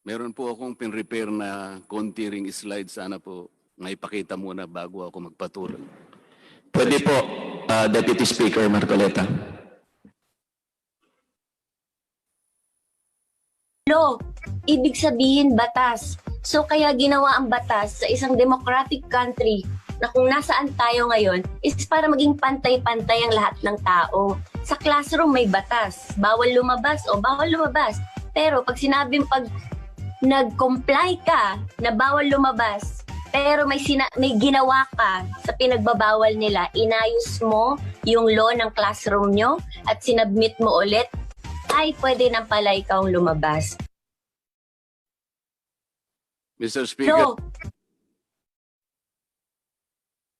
Meron po akong pin-repair na konti ring slide. Sana po maipakita muna bago ako magpatuloy. Pwede po, Deputy Speaker Marcoleta. Law, ibig sabihin batas. So kaya ginawa ang batas sa isang democratic country na kung nasaan tayo ngayon is para maging pantay-pantay ang lahat ng tao. Sa classroom may batas, bawal lumabas o bawal lumabas. Pero pag nag-comply ka na bawal lumabas, pero may ginawa ka sa pinagbabawal nila, inayos mo yung law ng classroom nyo at sinabmit mo ulit, ay pwede nang pala ikaw lumabas. Mr. Speaker, No.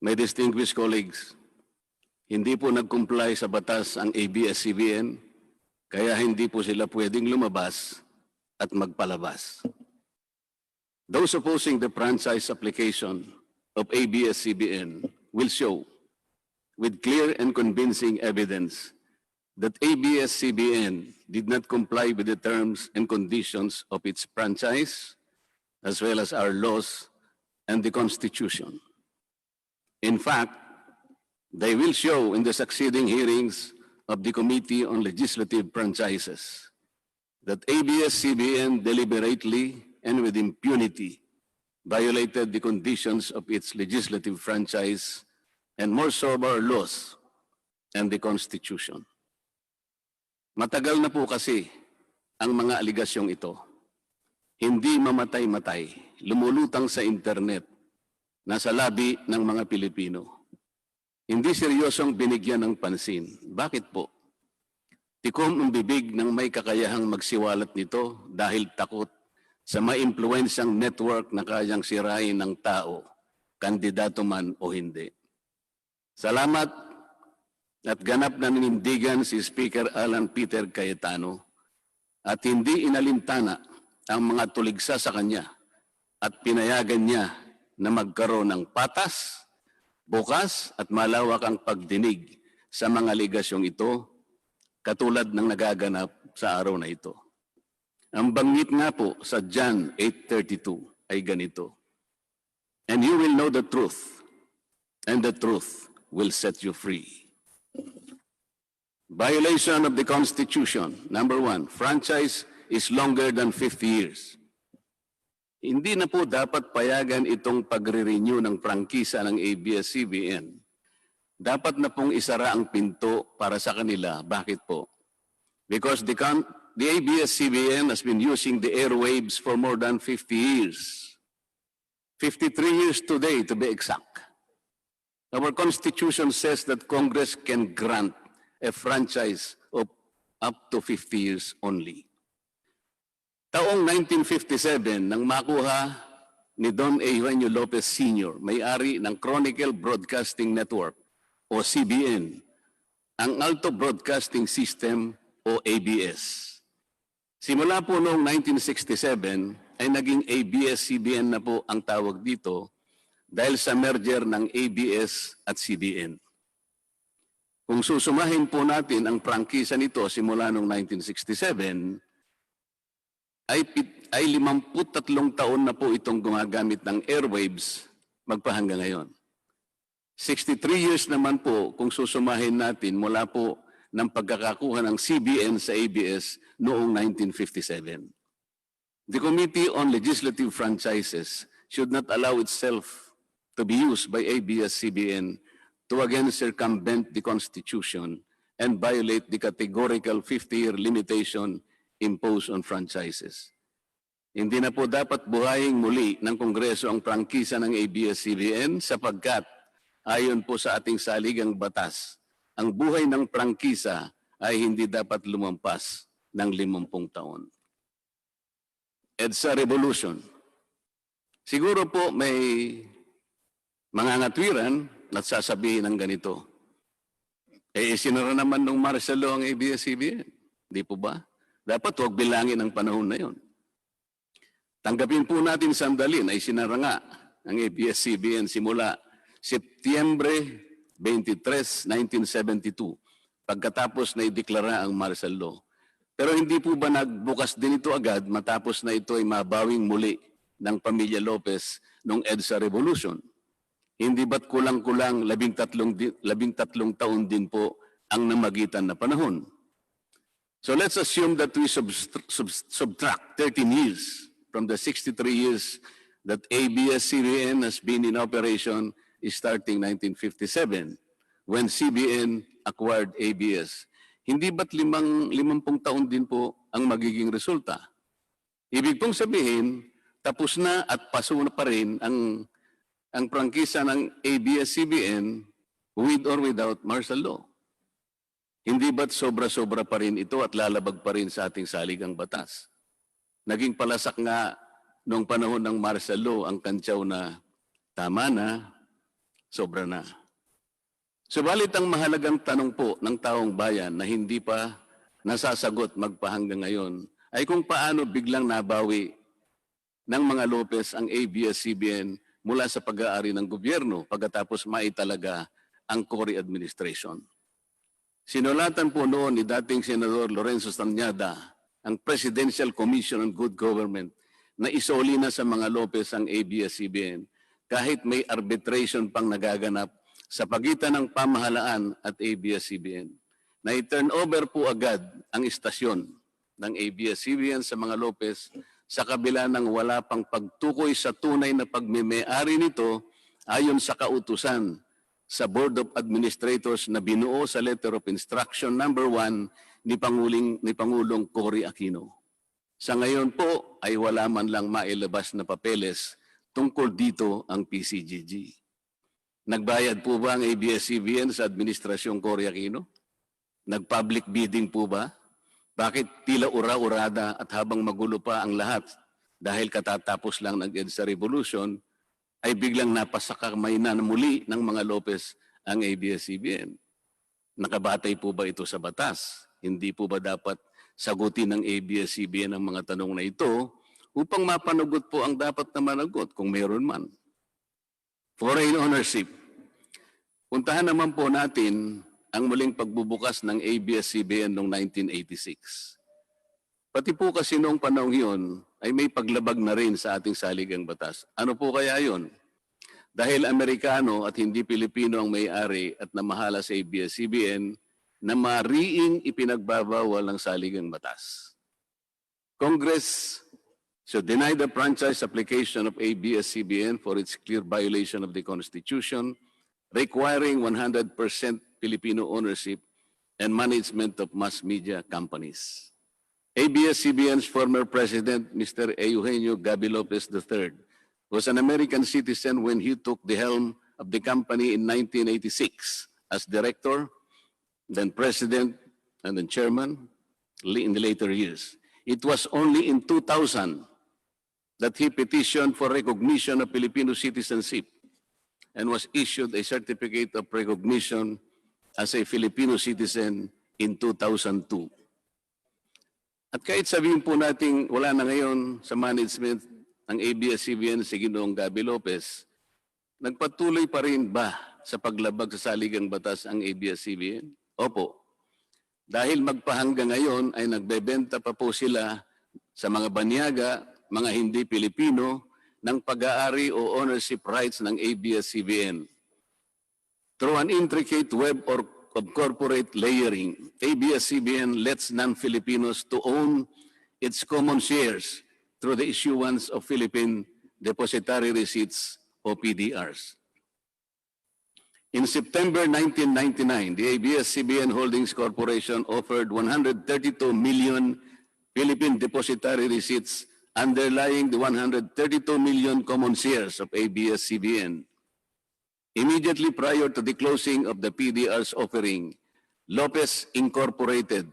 my distinguished colleagues, hindi po nag-comply sa batas ang ABS-CBN, kaya hindi po sila pwedeng lumabas at magpalabas. Those opposing the franchise application of ABS-CBN will show with clear and convincing evidence that ABS-CBN did not comply with the terms and conditions of its franchise, as well as our laws and the Constitution. In fact, they will show in the succeeding hearings of the Committee on Legislative Franchises that ABS-CBN deliberately and with impunity violated the conditions of its legislative franchise and more so our laws and the Constitution. Matagal na po kasi ang mga aligasyong ito. Hindi mamatay-matay, lumulutang sa internet, nasa labi ng mga Pilipino. Hindi seryosong binigyan ng pansin. Bakit po? Tikom ang bibig ng may kakayahang magsiwalat nito dahil takot sa maimpluwensyang network na kayang sirain ng tao, kandidato man o hindi. Salamat at ganap na ninindigan si Speaker Alan Peter Cayetano at hindi inalintana ang mga tuligsa sa kanya at pinayagan niya na magkaroon ng patas, bukas at malawak ang pagdinig sa mga aligasyong ito katulad ng nagaganap sa araw na ito. Ang banggit nga po sa John 8:32 ay ganito, "And you will know the truth, and the truth will set you free." Violation of the Constitution. Number 1, franchise is longer than 50 years. Hindi na po dapat payagan itong pagre-renew ng prangkisa ng ABS-CBN. Dapat na pong isara ang pinto para sa kanila. Bakit po? Because the ABS-CBN has been using the airwaves for more than 50 years. 53 years today, to be exact. Our Constitution says that Congress can grant a franchise of up to 50 years only. Taong 1957, nang makuha ni Don A. Eugenio Lopez Sr., may-ari ng Chronicle Broadcasting Network o CBN, ang Alto Broadcasting System o ABS. Simula po noong 1967 ay naging ABS-CBN na po ang tawag dito dahil sa merger ng ABS at CBN. Kung susumahin po natin ang prangkisa nito simula noong 1967, ay 53 taon na po itong gumagamit ng airwaves magpahanggang ngayon. 63 years naman po kung susumahin natin mula po ng pagkakakuha ng CBN sa ABS noong 1957. The Committee on Legislative Franchises should not allow itself to be used by ABS-CBN to again circumvent the Constitution and violate the categorical 50-year limitation imposed on franchises. Hindi na po dapat buhayin muli ng Kongreso ang prangkisa ng ABS-CBN sapagkat ayon po sa ating saligang batas, ang buhay ng prangkisa ay hindi dapat lumampas ng 50 taon. EDSA Revolution. Siguro po may mga ngatwiran at sasabihin ng ganito. Sinara naman nung martial law ang ABS-CBN. Di po ba? Dapat huwag bilangin ang panahon na yon. Tanggapin po natin sandali na isinara nga ang ABS-CBN simula Setyembre 23, 1972, pagkatapos na ideklara ang martial law. Pero hindi po ba nagbukas din ito agad matapos na ito ay mabawing muli ng pamilya Lopez noong EDSA Revolution? Hindi ba't kulang-kulang 13 taon din po ang namagitan na panahon? So let's assume that we subtract 13 years from the 63 years that ABS-CBN has been in operation starting 1957 when CBN acquired ABS. Hindi ba't 50 taon din po ang magiging resulta? Ibig pong sabihin, tapos na at paso na pa rin ang prangkisa ng ABS-CBN with or without martial law. Hindi ba't sobra-sobra pa rin ito at lalabag pa rin sa ating saligang batas? Naging palasak nga noong panahon ng martial law ang kantsaw na tama na, sobra na. Subalit ang mahalagang tanong po ng taong bayan na hindi pa nasasagot magpahanggang ngayon ay kung paano biglang nabawi ng mga Lopez ang ABS-CBN mula sa pag-aari ng gobyerno pagkatapos maitalaga ang Cory administration. Sinulatan po noon ni dating Senador Lorenzo Stañada ang Presidential Commission on Good Government na isoli na sa mga Lopez ang ABS-CBN kahit may arbitration pang nagaganap sa pagitan ng pamahalaan at ABS-CBN. Na i-turn over po agad ang istasyon ng ABS-CBN sa mga Lopez sa kabila ng wala pang pagtukoy sa tunay na pagmimay-ari nito ayon sa kautusan sa Board of Administrators na binuo sa Letter of Instruction number 1 ni Pangulong Cory Aquino. Sa ngayon po ay wala man lang mailabas na papeles tungkol dito ang PCGG. Nagbayad po ba ang ABS-CBN sa Administrasyong Cory Aquino? Nag-public bidding po ba? Bakit tila ura-urada at habang magulo pa ang lahat dahil katatapos lang ng EDSA Revolution, ay biglang napasakamay na muli ng mga Lopez ang ABS-CBN? Nakabatay po ba ito sa batas? Hindi po ba dapat sagutin ng ABS-CBN ang mga tanong na ito upang mapanagot po ang dapat na managot kung meron man? Foreign ownership. Puntahan naman po natin ang muling pagbubukas ng ABS-CBN noong 1986. Pati po kasi noong panahon yun ay may paglabag na rin sa ating saligang batas. Ano po kaya yun? Dahil Amerikano at hindi Pilipino ang may-ari at namahala sa ABS-CBN na mariing ipinagbabawal ng saligang batas. Congress should deny the franchise application of ABS-CBN for its clear violation of the Constitution, requiring 100% Filipino ownership and management of mass media companies. ABS-CBN's former president, Mr. Eugenio Gaby Lopez III, was an American citizen when he took the helm of the company in 1986 as director, then president, and then chairman in the later years. It was only in 2000 that he petitioned for recognition of Filipino citizenship and was issued a certificate of recognition as a Filipino citizen in 2002. At kahit sabihin po natin wala na ngayon sa management ng ABS-CBN si Ginoong Gaby Lopez, nagpatuloy pa rin ba sa paglabag sa saligang batas ang ABS-CBN? Opo. Dahil magpahanggang ngayon ay nagbebenta pa po sila sa mga banyaga, mga hindi Pilipino, ng pag-aari o ownership rights ng ABS-CBN. Through an intricate web of corporate layering, ABS-CBN lets non-Filipinos to own its common shares through the issuance of Philippine Depositary Receipts o PDRs. In September 1999, the ABS-CBN Holdings Corporation offered 132 million Philippine Depositary Receipts underlying the 132 million common shares of ABS-CBN. Immediately prior to the closing of the PDR's offering, Lopez Incorporated,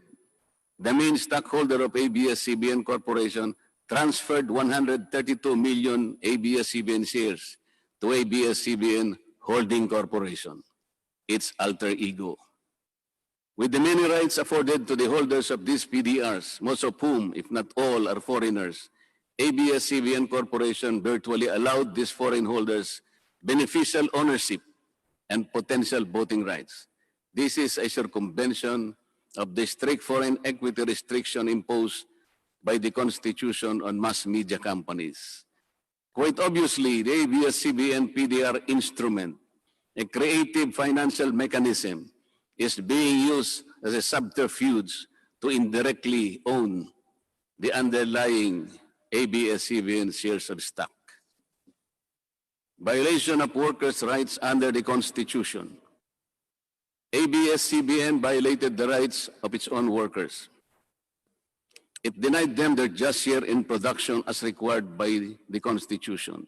the main stockholder of ABS-CBN Corporation, transferred 132 million ABS-CBN shares to ABS-CBN Holding Corporation, its alter ego. With the many rights afforded to the holders of these PDRs, most of whom, if not all, are foreigners, ABS-CBN Corporation virtually allowed these foreign holders beneficial ownership and potential voting rights. This is a circumvention of the strict foreign equity restriction imposed by the Constitution on mass media companies. Quite obviously, the ABS-CBN PDR instrument, a creative financial mechanism, is being used as a subterfuge to indirectly own the underlying ABS-CBN shares of stock. Violation of workers' rights under the Constitution. ABS-CBN violated the rights of its own workers. It denied them their just share in production as required by the Constitution.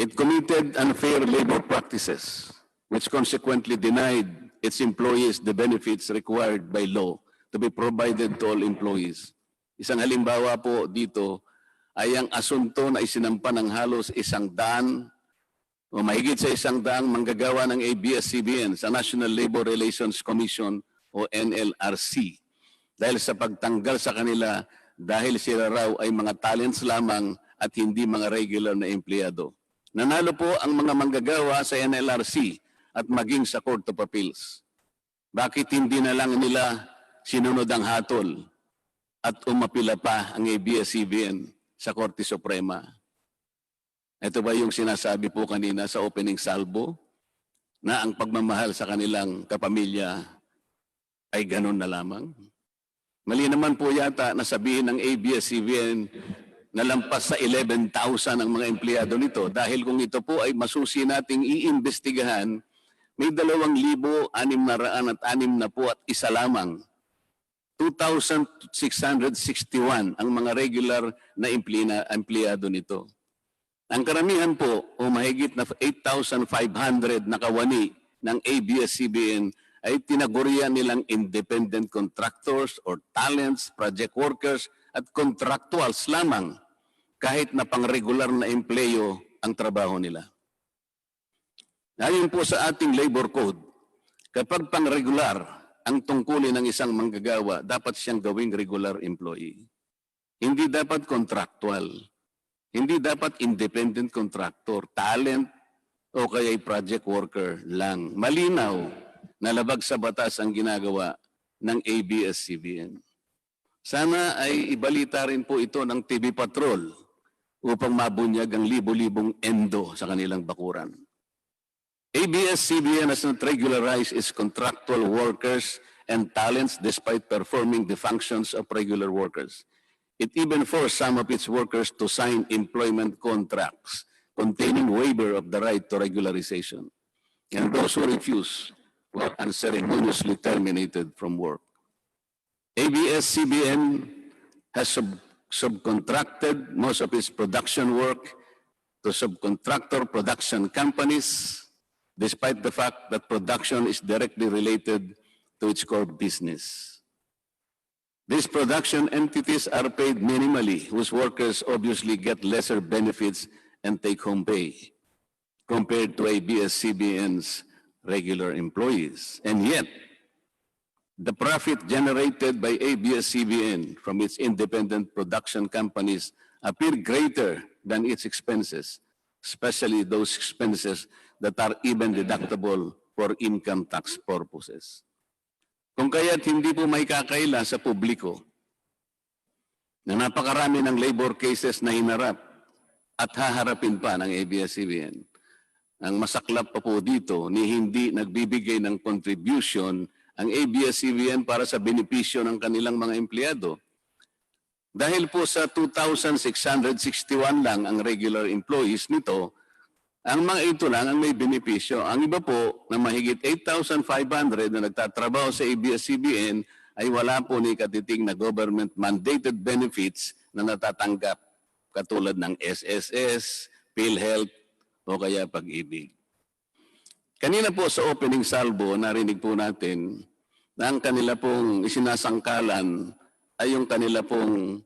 It committed unfair labor practices, which consequently denied its employees the benefits required by law to be provided to all employees. Isang halimbawa po dito ay ang asunto na isinampa ng halos 100 o mahigit sa 100 manggagawa ng ABS-CBN sa National Labor Relations Commission o NLRC dahil sa pagtanggal sa kanila dahil sila raw ay mga talents lamang at hindi mga regular na empleyado. Nanalo po ang mga manggagawa sa NLRC at maging sa Court of Appeals. Bakit hindi na lang nila sinunod ang hatol at umapila pa ang ABS-CBN sa Korte Suprema? Ito ba yung sinasabi po kanina sa opening salvo na ang pagmamahal sa kanilang kapamilya ay ganun na lamang? Mali naman po yata na sabihin ng ABS-CBN na lampas sa 11,000 ang mga empleyado nito dahil kung ito po ay masusi nating iimbestigahan, may 2,661 at isa lamang. 2,661 ang mga regular na empleyado nito. Ang karamihan po o mahigit na 8,500 na kawani ng ABS-CBN ay tinagurian nilang independent contractors or talents, project workers at contractuals lamang kahit na pang-regular na empleyo ang trabaho nila. Ayon po sa ating labor code, kapag pang-regular ang tungkulin ng isang manggagawa, dapat siyang gawing regular employee. Hindi dapat contractual. Hindi dapat independent contractor, talent, o kaya'y project worker lang. Malinaw na labag sa batas ang ginagawa ng ABS-CBN. Sana ay ibalita rin po ito ng TV Patrol upang mabunyag ang libo-libong endo sa kanilang bakuran. ABS-CBN has not regularized its contractual workers and talents despite performing the functions of regular workers. It even forced some of its workers to sign employment contracts containing waiver of the right to regularization. And those who refuse were unceremoniously terminated from work. ABS-CBN has subcontracted most of its production work to subcontractor production companies, despite the fact that production is directly related to its core business. These production entities are paid minimally, whose workers obviously get lesser benefits and take-home pay compared to ABS-CBN's regular employees. And yet, the profit generated by ABS-CBN from its independent production companies appear greater than its expenses, especially those expenses that are even deductible for income tax purposes. Kung kaya't hindi po may kakaila sa publiko na napakarami ng labor cases na hinarap at haharapin pa ng ABS-CBN. Ang masaklap pa po dito ni hindi nagbibigay ng contribution ang ABS-CBN para sa benepisyo ng kanilang mga empleyado. Dahil po sa 2,661 lang ang regular employees nito, ang mga ito lang ang may benepisyo. Ang iba po na mahigit 8,500 na nagtatrabaho sa ABS-CBN ay wala po ni katiting na government-mandated benefits na natatanggap katulad ng SSS, PhilHealth o kaya Pag-ibig. Kanina po sa opening salvo, narinig po natin na ang kanila pong isinasangkalan ay yung kanila pong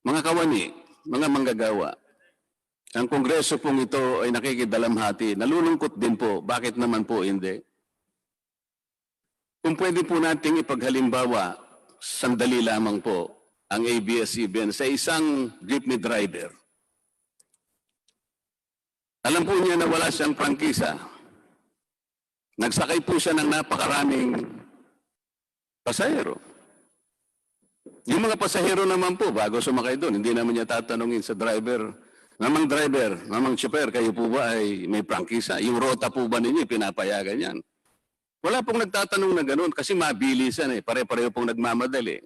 mga kawani, mga manggagawa. Ang Kongreso pong ito ay nakikidalamhati. Nalulungkot din po. Bakit naman po hindi? Kung pwede po nating ipaghalimbawa, sandali lamang po, ang ABS-CBN sa isang jeepney driver. Alam po niya na wala siyang prangkisa. Nagsakay po siya ng napakaraming Pasahero. Yung mga pasahero naman po, bago sumakay doon, hindi naman niya tatanungin sa driver, mamang chopper, kayo po ba ay may prangkisa? Yung rota po ba ninyo, pinapayagan yan? Wala pong nagtatanong na gano'n kasi mabilisan eh, pare-pareho pong nagmamadali.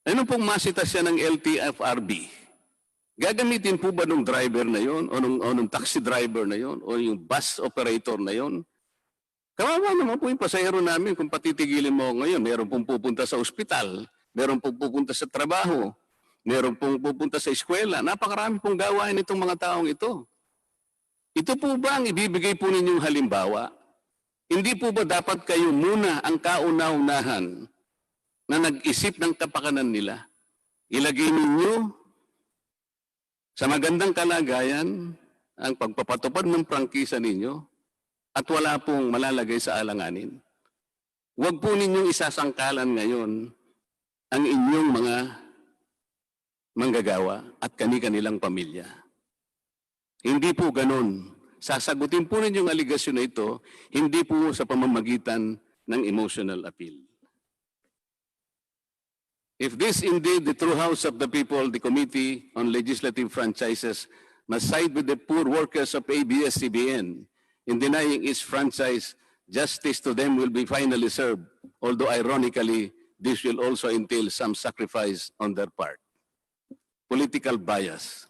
Ano pong masita siya ng LTFRB? Gagamitin po ba nung driver na yon o nung taxi driver na yon o yung bus operator na yon? Kawawa naman po yung pasahero namin kung patitigilin mo ngayon. Meron pong pupunta sa ospital, meron pong pupunta sa trabaho, meron pong pupunta sa eskwela. Napakarami pong gawain itong mga taong ito. Ito po ba ang ibibigay po ninyong halimbawa? Hindi po ba dapat kayo muna ang kauna-unahan na nag-isip ng kapakanan nila? Ilagay ninyo sa magandang kalagayan ang pagpapatupad ng prangkisa ninyo at wala pong malalagay sa alanganin. Huwag po ninyong isasangkalan ngayon ang inyong mga manggagawa at kani-kanilang pamilya. Hindi po ganun. Sasagutin po ninyong aligasyon na ito, hindi po sa pamamagitan ng emotional appeal. If this indeed the true house of the people, the Committee on Legislative Franchises must side with the poor workers of ABS-CBN in denying its franchise, justice to them will be finally served, although ironically, this will also entail some sacrifice on their part. Political bias.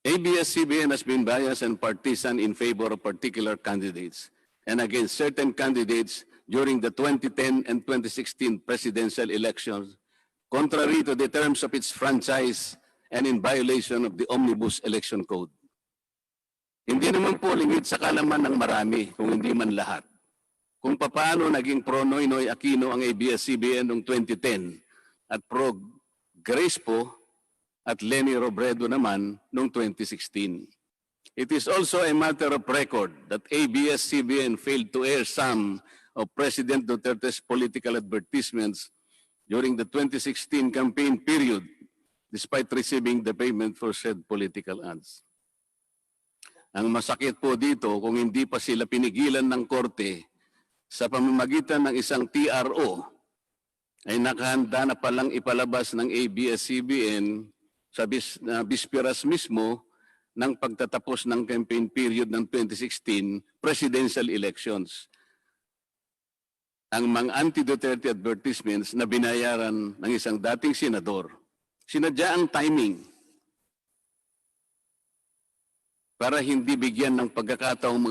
ABS-CBN has been biased and partisan in favor of particular candidates and against certain candidates during the 2010 and 2016 presidential elections, contrary to the terms of its franchise and in violation of the Omnibus Election Code. Hindi naman po lingid sa kalaman ng marami, kung hindi man lahat, kung paano naging pro-Noynoy Aquino ang ABS-CBN noong 2010 at pro-Grace po at Leni Robredo naman noong 2016. It is also a matter of record that ABS-CBN failed to air some of President Duterte's political advertisements during the 2016 campaign period, despite receiving the payment for said political ads. Ang masakit po dito, kung hindi pa sila pinigilan ng korte sa pamamagitan ng isang TRO, ay nakahanda na palang ipalabas ng ABS-CBN sa bisperas mismo ng pagtatapos ng campaign period ng 2016 presidential elections. Ang mga anti-Duterte advertisements na binayaran ng isang dating senador, sinadya ang timing para hindi bigyan ng pagkakataong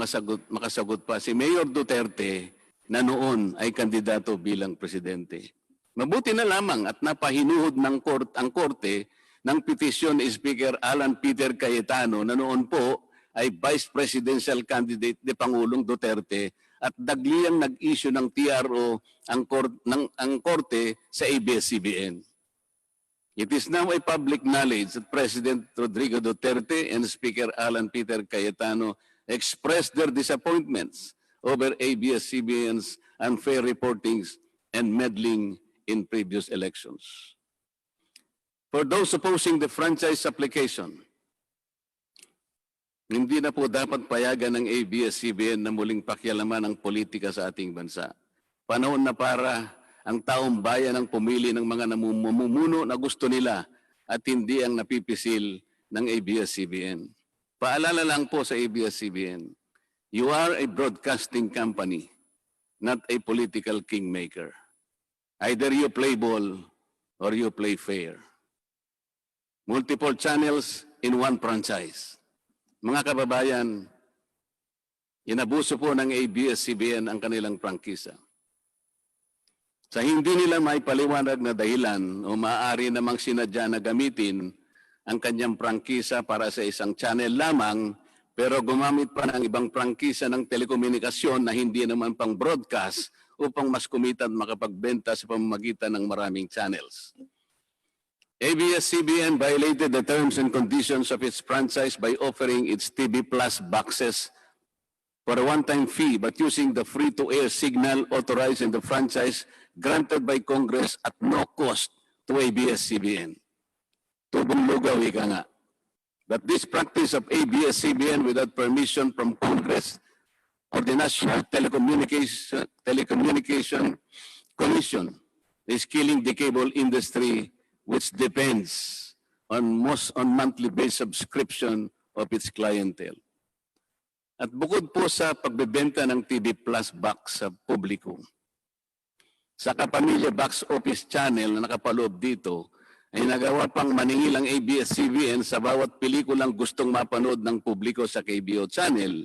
makasagot pa si Mayor Duterte na noon ay kandidato bilang presidente. Mabuti na lamang at napahinuhod ng ang korte ng petisyon ni Speaker Alan Peter Cayetano na noon po ay Vice Presidential Candidate ni Pangulong Duterte at dagliang nag-issue ng TRO ang korte sa ABS-CBN. It is now a public knowledge that President Rodrigo Duterte and Speaker Alan Peter Cayetano expressed their disappointments over ABS-CBN's unfair reportings and meddling in previous elections. For those opposing the franchise application, hindi na po dapat payagan ng ABS-CBN na muling pakialaman ang politika sa ating bansa. Panahon na para ang taong bayan ang pumili ng mga namumuno na gusto nila at hindi ang napipisil ng ABS-CBN. Paalala lang po sa ABS-CBN, you are a broadcasting company, not a political kingmaker. Either you play ball or you play fair. Multiple channels in one franchise. Mga kababayan, inabuso po ng ABS-CBN ang kanilang prangkisa. Sa hindi nila may paliwanag na dahilan o maaari namang sinadya na gamitin ang kanyang prangkisa para sa isang channel lamang, pero gumamit pa ng ibang prangkisa ng telekomunikasyon na hindi naman pang broadcast upang mas kumita at makapagbenta sa pamamagitan ng maraming channels. ABS-CBN violated the terms and conditions of its franchise by offering its TV Plus boxes for a one-time fee but using the free-to-air signal authorized in the franchise granted by Congress at no cost to ABS-CBN. Tubong lugaw, ika nga. But this practice of ABS-CBN without permission from Congress or the National Telecommunication Commission is killing the cable industry, which depends on monthly based subscription of its clientele. At bukod po sa pagbebenta ng TV Plus box sa publiko, sa Kapamilya Box Office Channel na nakapaloob dito, ay nagawa pang maningil ang ABS-CBN sa bawat pelikulang gustong mapanood ng publiko sa KBO Channel.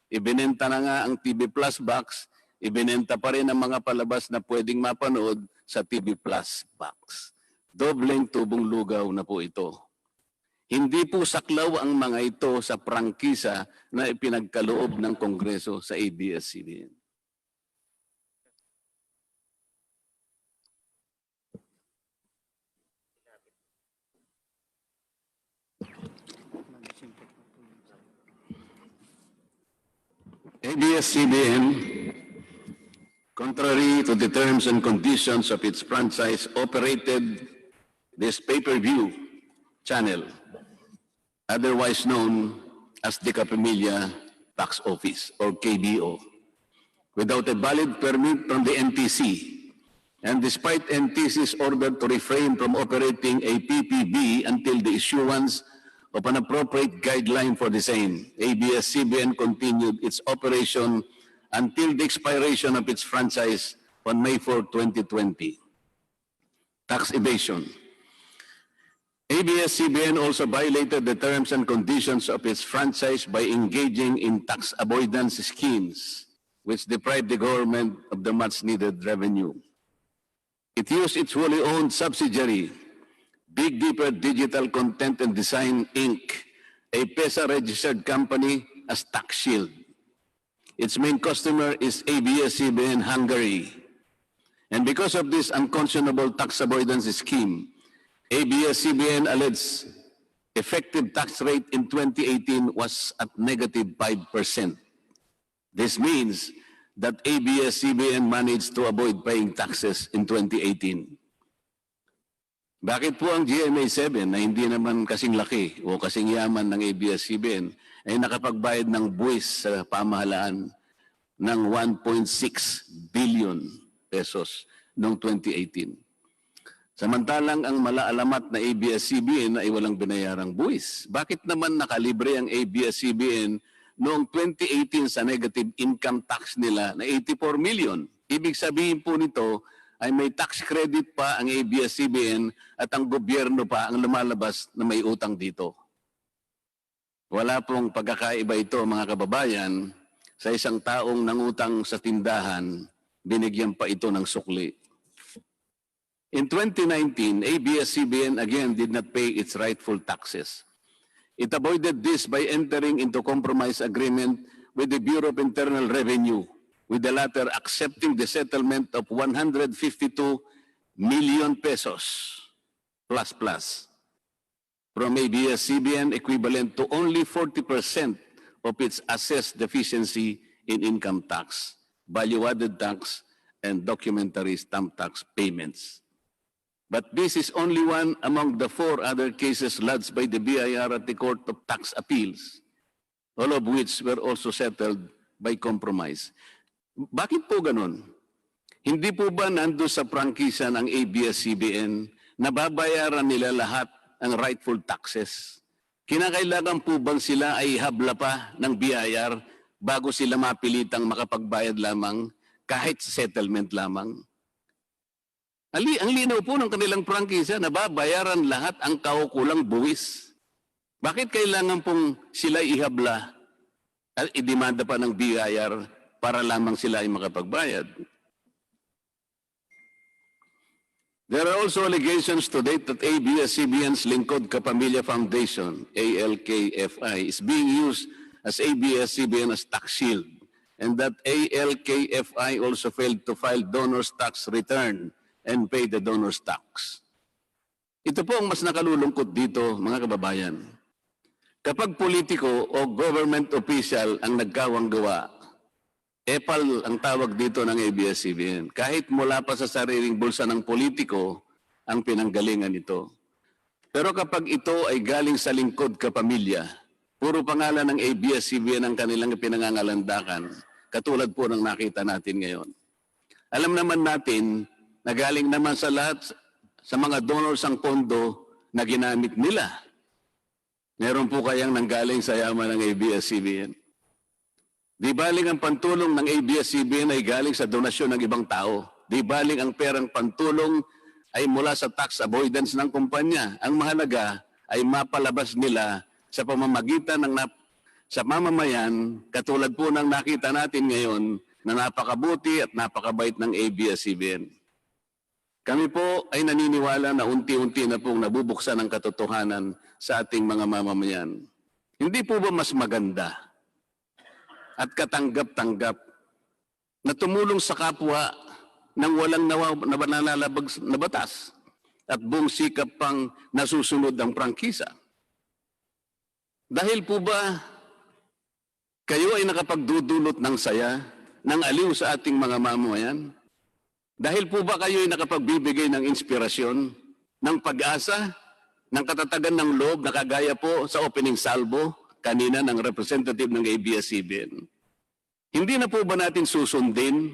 Ibinenta na nga ang TV Plus box, ibinenta pa rin ang mga palabas na pwedeng mapanood sa TV Plus box. Dobleng tubong lugaw na po ito. Hindi po saklaw ang mga ito sa prangkisa na ipinagkaloob ng Kongreso sa ABS-CBN. ABS-CBN, contrary to the terms and conditions of its franchise, operated this pay-per-view channel, otherwise known as the Kapamilya Box Office or KBO, without a valid permit from the NTC. And despite NTC's order to refrain from operating a PPB until the issuance of an appropriate guideline for the same, ABS-CBN continued its operation until the expiration of its franchise on May 4, 2020. Tax evasion. ABS-CBN also violated the terms and conditions of its franchise by engaging in tax avoidance schemes, which deprived the government of the much-needed revenue. It used its wholly owned subsidiary, Big Dipper Digital Content and Design, Inc., a PESA-registered company, as tax shield. Its main customer is ABS-CBN Hungary. And because of this unconscionable tax avoidance scheme, ABS-CBN alleged effective tax rate in 2018 was at negative 5%. This means that ABS-CBN managed to avoid paying taxes in 2018. Bakit po ang GMA7 na hindi naman kasing laki o kasing yaman ng ABS-CBN ay nakapagbayad ng buwis sa pamahalaan ng 1.6 billion pesos noong 2018? Samantalang ang malaalamat na ABS-CBN ay walang binayarang buwis. Bakit naman nakalibre ang ABS-CBN noong 2018 sa negative income tax nila na 84 million? Ibig sabihin po nito ay may tax credit pa ang ABS-CBN at ang gobyerno pa ang lumalabas na may utang dito. Wala pong pagkakaiba ito, mga kababayan. Sa isang taong nangutang sa tindahan, binigyan pa ito ng sukli. In 2019, ABS-CBN again did not pay its rightful taxes. It avoided this by entering into compromise agreement with the Bureau of Internal Revenue, with the latter accepting the settlement of 152 million pesos plus from ABS-CBN, equivalent to only 40% of its assessed deficiency in income tax, value-added tax, and documentary stamp tax payments. But this is only one among the 4 other cases lodged by the BIR at the Court of Tax Appeals, all of which were also settled by compromise. Bakit po ganun? Hindi po ba nando sa prangkisa ng ABS-CBN na babayaran nila lahat ang rightful taxes? Kinakailangan po bang sila ay habla pa ng BIR bago sila mapilitang makapagbayad lamang kahit settlement lamang? Ang linaw po ng kanilang prangkisa na babayaran lahat ang kaukulang buwis. Bakit kailangan pong sila ihabla at idemanda pa ng BIR para lamang sila ay makapagbayad? There are also allegations to date that ABS-CBN's Lingkod Kapamilya Foundation, ALKFI, is being used as ABS-CBN as tax shield, and that ALKFI also failed to file donor's tax return and pay the donor's tax. Ito po ang mas nakalulungkot dito, mga kababayan. Kapag politiko o government official ang nagkawang gawa, EPAL ang tawag dito ng ABS-CBN. Kahit mula pa sa sariling bulsa ng politiko ang pinanggalingan ito. Pero kapag ito ay galing sa lingkod kapamilya, puro pangalan ng ABS-CBN ang kanilang pinangangalandakan, katulad po ng nakita natin ngayon. Alam naman natin na galing naman sa lahat, sa mga donors ang pondo na ginamit nila. Meron po kayang nanggaling sa yaman ng ABS-CBN. Di baling ang pantulong ng ABS-CBN ay galing sa donasyon ng ibang tao. Di baling ang perang pantulong ay mula sa tax avoidance ng kumpanya. Ang mahalaga ay mapalabas nila sa pamamagitan ng sa mamamayan, katulad po ng nakita natin ngayon na napakabuti at napakabait ng ABS-CBN. Kami po ay naniniwala na unti-unti na pong nabubuksan ang katotohanan sa ating mga mamamayan. Hindi po ba mas maganda at katanggap-tanggap na tumulong sa kapwa ng walang nalalabag na batas at buong sikap pang nasusunod ang prangkisa? Dahil po ba kayo ay nakapagdudulot ng saya, ng aliw sa ating mga mamamayan? Dahil po ba kayo ay nakapagbibigay ng inspirasyon, ng pag-asa, ng katatagan ng loob na kagaya po sa opening salvo kanina ng representative ng ABS-CBN? Hindi na po ba natin susundin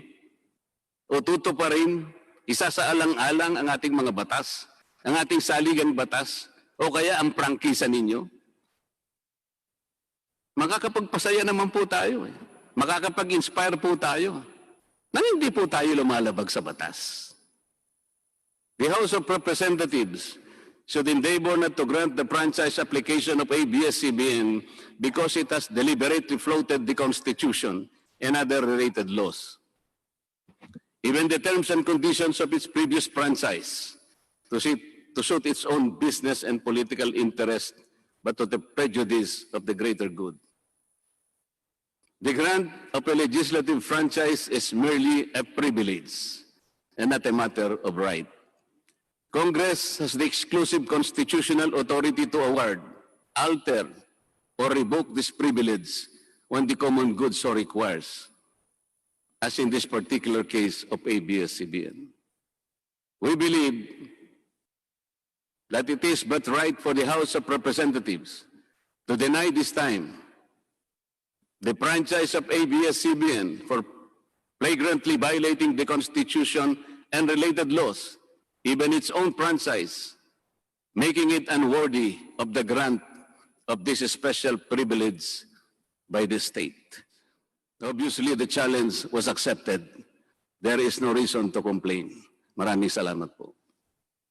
o tutuparin, isasaalang-alang ang ating mga batas, ang ating saligang batas, o kaya ang prangkisa ninyo? Makakapagpasaya naman po tayo. Makakapag-inspire po tayo. Nang hindi po tayo lumalabag sa batas. The House of Representatives should endeavor not to grant the franchise application of ABS-CBN because it has deliberately floated the Constitution and other related laws. Even the terms and conditions of its previous franchise to suit its own business and political interest, but to the prejudice of the greater good. The grant of a legislative franchise is merely a privilege and not a matter of right. Congress has the exclusive constitutional authority to award, alter, or revoke this privilege when the common good so requires, as in this particular case of ABS-CBN. We believe that it is but right for the House of Representatives to deny this time the franchise of ABS-CBN for flagrantly violating the Constitution and related laws, even its own franchise, making it unworthy of the grant of this special privilege by the state. Obviously, the challenge was accepted. There is no reason to complain. Maraming salamat po.